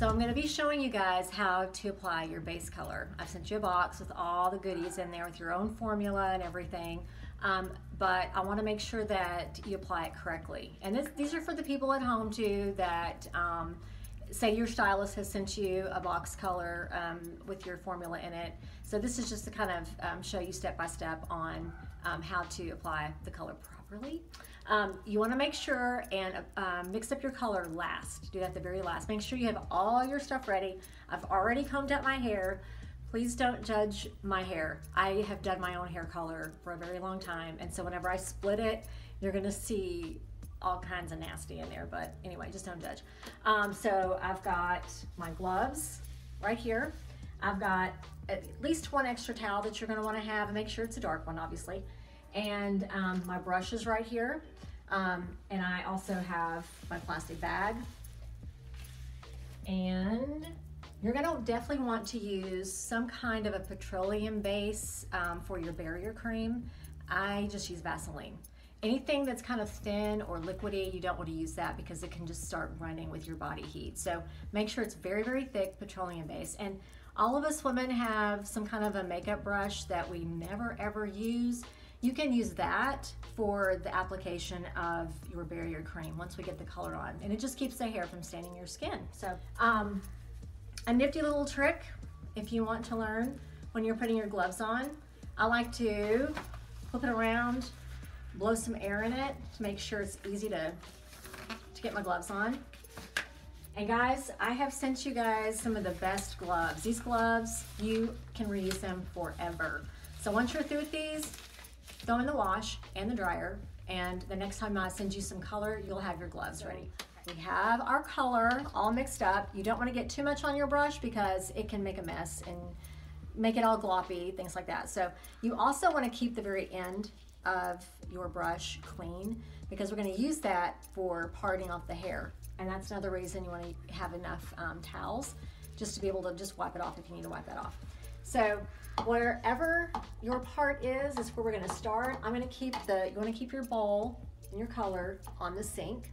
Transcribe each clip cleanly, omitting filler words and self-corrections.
So I'm going to be showing you guys how to apply your base color. I've sent you a box with all the goodies in there with your own formula and everything, but I want to make sure that you apply it correctly. And these are for the people at home too that say your stylist has sent you a box color with your formula in it. So this is just to kind of show you step by step on how to apply the color properly. You want to make sure and mix up your color last. Do that at the very last. Make sure you have all your stuff ready. I've already combed up my hair. Please don't judge my hair. I have done my own hair color for a very long time, and so whenever I split it, you're going to see all kinds of nasty in there, but anyway, just don't judge. So I've got my gloves right here. I've got at least one extra towel that you're going to want to have, and make sure it's a dark one, obviously. And my brush is right here. And I also have my plastic bag. And you're going to definitely want to use some kind of a petroleum base for your barrier cream. I just use Vaseline. Anything that's kind of thin or liquidy, you don't want to use that because it can just start running with your body heat. So make sure it's very, very thick petroleum base. And all of us women have some kind of a makeup brush that we never ever use. You can use that for the application of your barrier cream once we get the color on, and it just keeps the hair from staining your skin. So a nifty little trick if you want to learn when you're putting your gloves on, I like to flip it around, blow some air in it to make sure it's easy to get my gloves on. And guys, I have sent you guys some of the best gloves. These gloves, you can reuse them forever. So once you're through with these, throw in the wash and the dryer, and the next time I send you some color, you'll have your gloves ready. We have our color all mixed up. You don't want to get too much on your brush because it can make a mess and make it all gloppy, things like that. So you also want to keep the very end of your brush clean because we're going to use that for parting off the hair. And that's another reason you want to have enough towels just to be able to just wipe it off if you need to wipe that off. So wherever your part is where we're going to start. You want to keep your bowl and your color on the sink,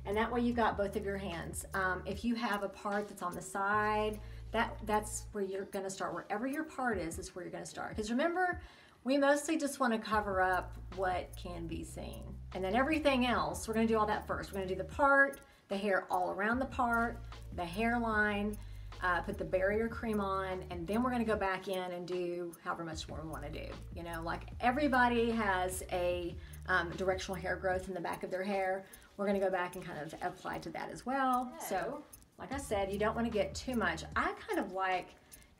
and that way you've got both of your hands. If you have a part that's on the side, that's where you're going to start. Wherever your part is where you're going to start. Because remember, we mostly just want to cover up what can be seen, and then everything else, we're going to do all that first. We're going to do the part, the hair all around the part, the hairline, put the barrier cream on, and then we're going to go back in and do however much more we want to do. You know, like everybody has a directional hair growth in the back of their hair. We're going to go back and kind of apply to that as well. So like I said, you don't want to get too much. I kind of like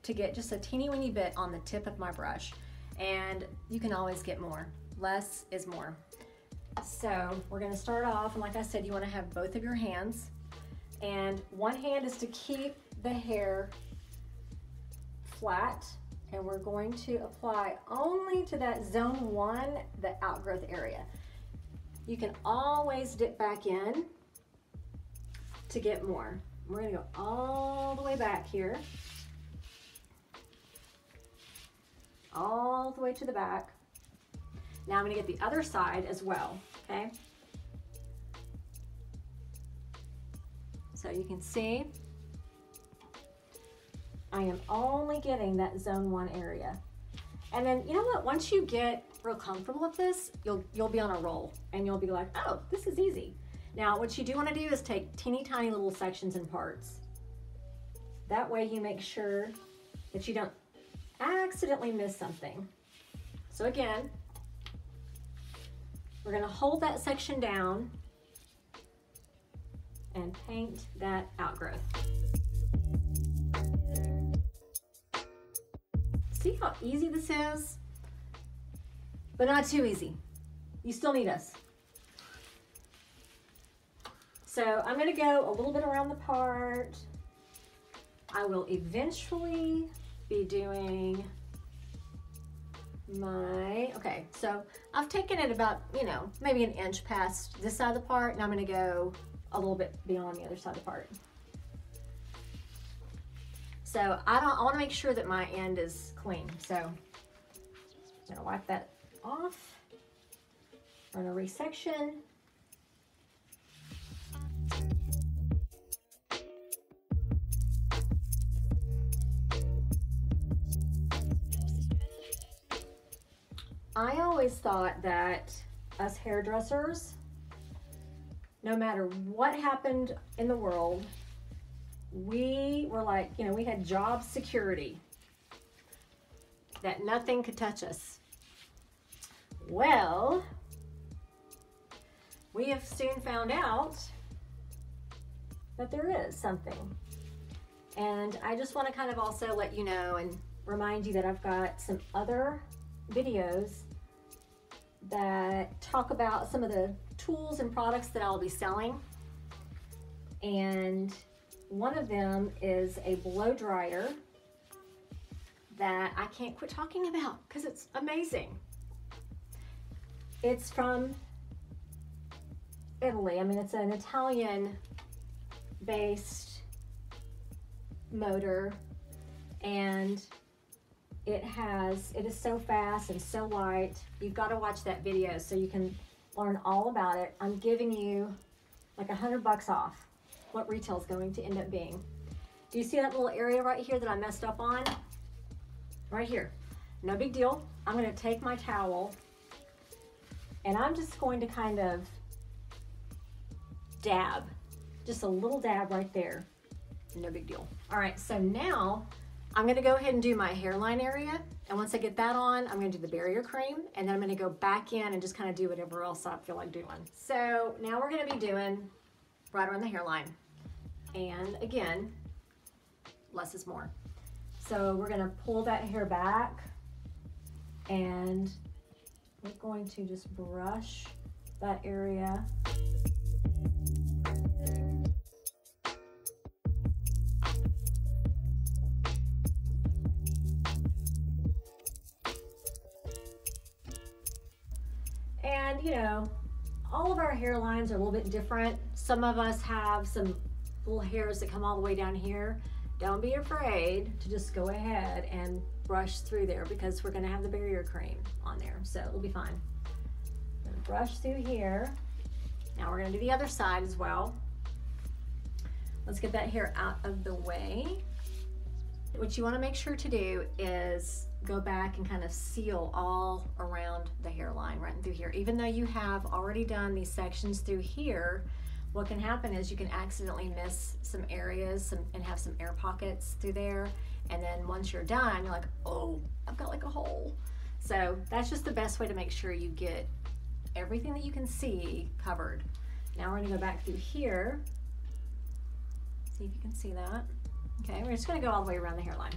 to get just a teeny weeny bit on the tip of my brush, and you can always get more. Less is more. So we're going to start off, and like I said, you want to have both of your hands, and one hand is to keep the hair flat, and we're going to apply only to that zone 1, the outgrowth area. You can always dip back in to get more. We're going to go all the way back here, all the way to the back. Now I'm going to get the other side as well, okay? So you can see I am only getting that zone 1 area. And then, you know what, once you get real comfortable with this, you'll be on a roll, and you'll be like, oh, this is easy. Now, what you do want to do is take teeny tiny little sections and parts. That way you make sure that you don't accidentally miss something. So again, we're going to hold that section down and paint that outgrowth. See how easy this is? But not too easy. You still need us. So I'm going to go a little bit around the part. I will eventually be doing okay, so I've taken it about, you know, maybe an inch past this side of the part, and I'm going to go a little bit beyond the other side of the part. So I want to make sure that my end is clean. So I'm going to wipe that off, run a resection. I always thought that us hairdressers, no matter what happened in the world, we were like, you know, we had job security, that nothing could touch us. Well, we have soon found out that there is something. And I just want to kind of also let you know and remind you that I've got some other videos that talk about some of the tools and products that I'll be selling. And one of them is a blow dryer that I can't quit talking about because it's amazing. It's from Italy. I mean, it's an Italian based motor, and it is so fast and so light. You've got to watch that video so you can learn all about it. I'm giving you like $100 off what retail is going to end up being. Do you see that little area right here that I messed up on? Right here. No big deal. I'm going to take my towel and I'm just going to kind of dab, just a little dab right there. No big deal. All right, so now I'm gonna go ahead and do my hairline area. And once I get that on, I'm gonna do the barrier cream, and then I'm gonna go back in and just kind of do whatever else I feel like doing. So now we're gonna be doing right around the hairline. And again, less is more. So we're gonna pull that hair back, and we're going to just brush that area. And you know, all of our hairlines are a little bit different. Some of us have some little hairs that come all the way down here. Don't be afraid to just go ahead and brush through there because we're gonna have the barrier cream on there, so it'll be fine. I'm gonna brush through here. Now we're gonna do the other side as well. Let's get that hair out of the way. What you wanna make sure to do is go back and kind of seal all around the hairline right through here. Even though you have already done these sections through here, what can happen is you can accidentally miss some areas and have some air pockets through there. And then once you're done, you're like, oh, I've got like a hole. So that's just the best way to make sure you get everything that you can see covered. Now we're gonna go back through here. See if you can see that. Okay, we're just gonna go all the way around the hairline.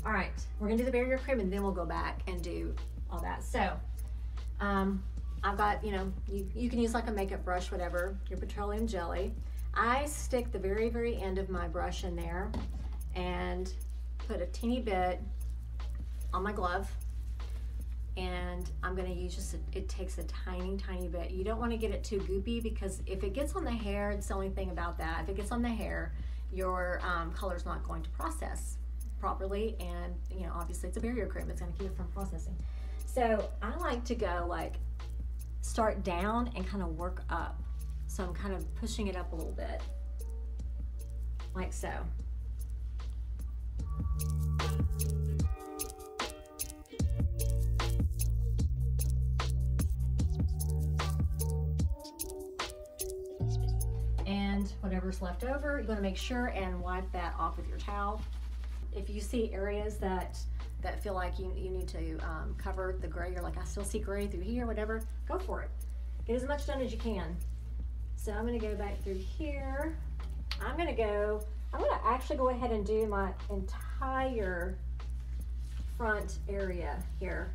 All right, we're gonna do the barrier cream and then we'll go back and do all that. So I've got, you know, you can use like a makeup brush, whatever, your petroleum jelly. I stick the very, very end of my brush in there and put a teeny bit on my glove. And I'm gonna use just, it takes a tiny, tiny bit. You don't wanna get it too goopy because if it gets on the hair, it's the only thing about that. If it gets on the hair, your color's not going to process properly, and you know, obviously it's a barrier cream, it's gonna keep it from processing. So I like to go like, start down and kind of work up. So I'm kind of pushing it up a little bit, like so. And whatever's left over, you're gonna make sure and wipe that off with your towel. If you see areas that feel like you need to cover the gray, you're like, I still see gray through here, whatever, go for it. Get as much done as you can. So I'm gonna go back through here. I'm gonna actually go ahead and do my entire front area here.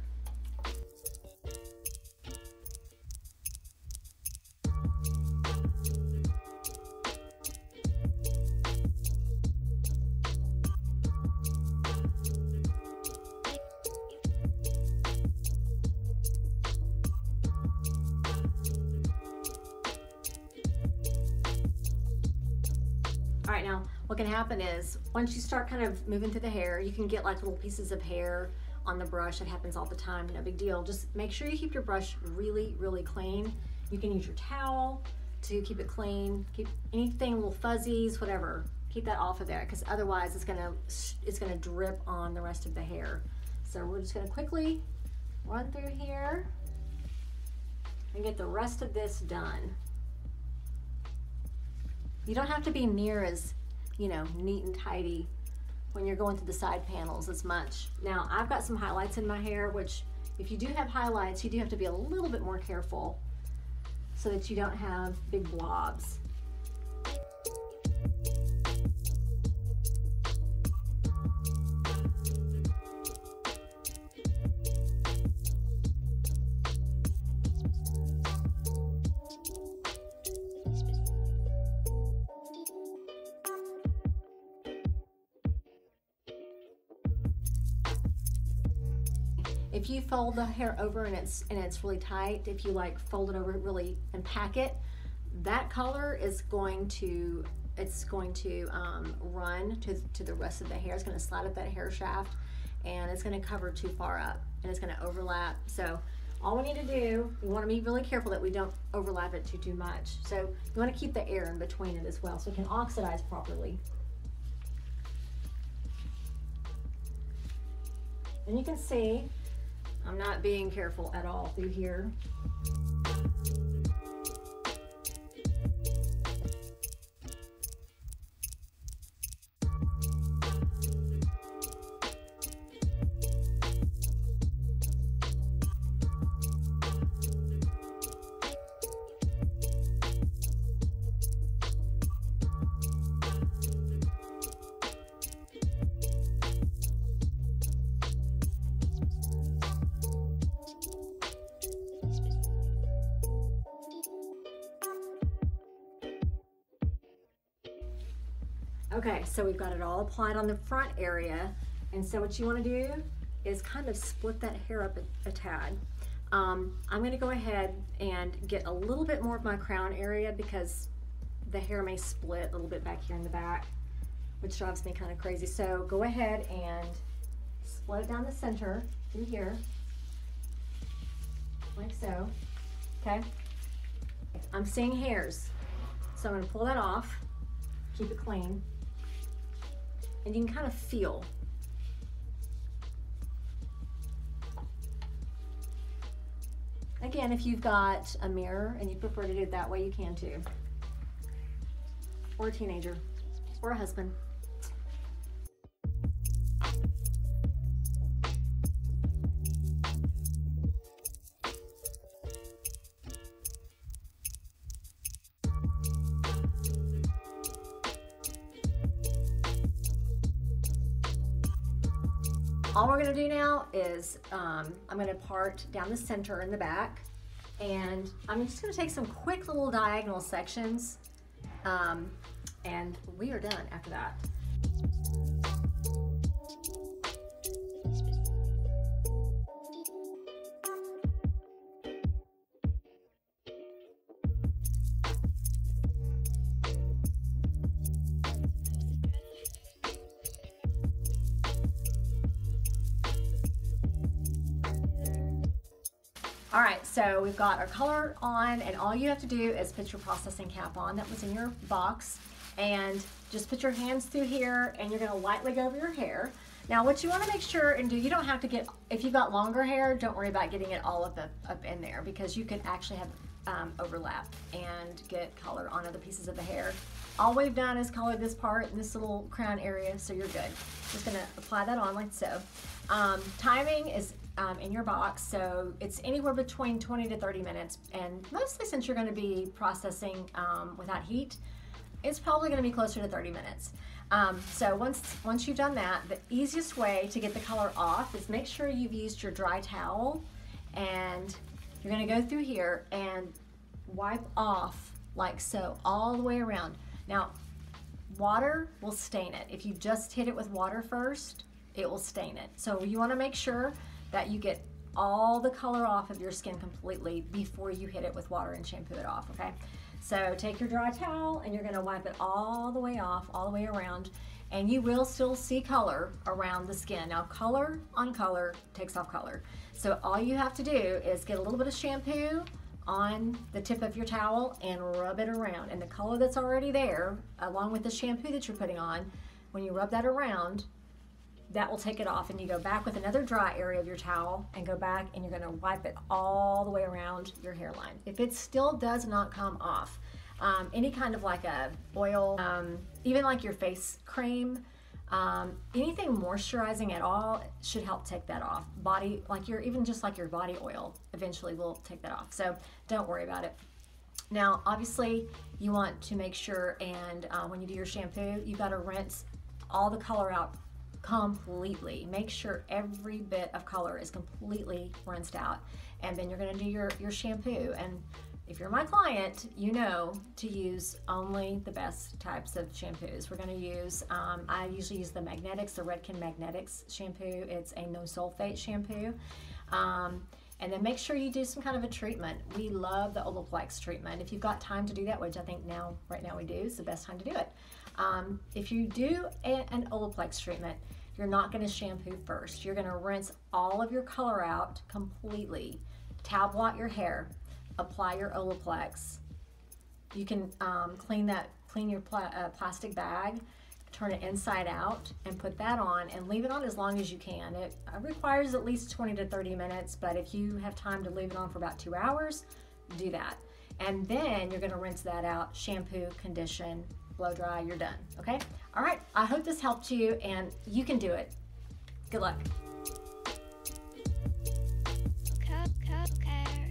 All right, now what can happen is once you start kind of moving through the hair, you can get like little pieces of hair on the brush. It happens all the time, no big deal. Just make sure you keep your brush really, really clean. You can use your towel to keep it clean, keep anything, little fuzzies, whatever, Keep that off of there, because otherwise it's gonna drip on the rest of the hair. So we're just gonna quickly run through here and get the rest of this done. You don't have to be near as, you know, neat and tidy when you're going through the side panels as much. Now, I've got some highlights in my hair, which if you do have highlights, you do have to be a little bit more careful so that you don't have big blobs. If you fold the hair over and it's really tight, if you like fold it over really and pack it, that color is going to run to the rest of the hair. It's going to slide up that hair shaft, and it's going to cover too far up, and it's going to overlap. So all we need to do, we want to be really careful that we don't overlap it too much. So you want to keep the air in between it as well, so it can oxidize properly. And you can see I'm not being careful at all through here. Okay, so we've got it all applied on the front area, and so what you want to do is kind of split that hair up a tad. I'm going to go ahead and get a little bit more of my crown area because the hair may split a little bit back here in the back, which drives me kind of crazy. So go ahead and split it down the center through here, like so. Okay, I'm seeing hairs, so I'm going to pull that off, keep it clean. And you can kind of feel. Again, if you've got a mirror and you prefer to do it that way, you can too. Or a teenager, or a husband. All we're going to do now is I'm going to part down the center in the back, and I'm just going to take some quick little diagonal sections, and we are done after that. All right, so we've got our color on, and all you have to do is put your processing cap on that was in your box, and just put your hands through here, and you're gonna lightly go over your hair. Now what you wanna make sure and do, you don't have to get, if you've got longer hair, don't worry about getting it all up in there, because you can actually have overlap and get color on other pieces of the hair. All we've done is color this part and this little crown area, so you're good. Just gonna apply that on like so. Timing is in your box, so it's anywhere between 20 to 30 minutes, and mostly since you're going to be processing without heat, it's probably going to be closer to 30 minutes. So once you've done that, the easiest way to get the color off is make sure you've used your dry towel, and you're going to go through here and wipe off like so all the way around. Now water will stain it. If you just hit it with water first, it will stain it. So you want to make sure that you get all the color off of your skin completely before you hit it with water and shampoo it off, okay? So take your dry towel and you're gonna wipe it all the way off, all the way around, and you will still see color around the skin. Now color on color takes off color. So all you have to do is get a little bit of shampoo on the tip of your towel and rub it around. And the color that's already there, along with the shampoo that you're putting on, when you rub that around, that will take it off. And you go back with another dry area of your towel and go back and you're gonna wipe it all the way around your hairline. If it still does not come off, any kind of like a oil, even like your face cream, anything moisturizing at all should help take that off. Body, like even just like your body oil eventually will take that off. So don't worry about it. Now, obviously you want to make sure, and when you do your shampoo, you gotta rinse all the color out completely. Make sure every bit of color is completely rinsed out. And then you're gonna do your shampoo. And if you're my client, you know to use only the best types of shampoos. We're gonna use, I usually use the Magnetics, the Redken Magnetics shampoo. It's a no sulfate shampoo. And then make sure you do some kind of a treatment. We love the Olaplex treatment. If you've got time to do that, which I think right now we do, is the best time to do it. If you do an Olaplex treatment, you're not gonna shampoo first. You're gonna rinse all of your color out completely, towel blot your hair, apply your Olaplex. You can clean your plastic bag, turn it inside out and put that on and leave it on as long as you can. It requires at least 20 to 30 minutes, but if you have time to leave it on for about 2 hours, do that. And then you're gonna rinse that out, shampoo, condition, blow dry, you're done, okay? All right, I hope this helped you and you can do it. Good luck. Care.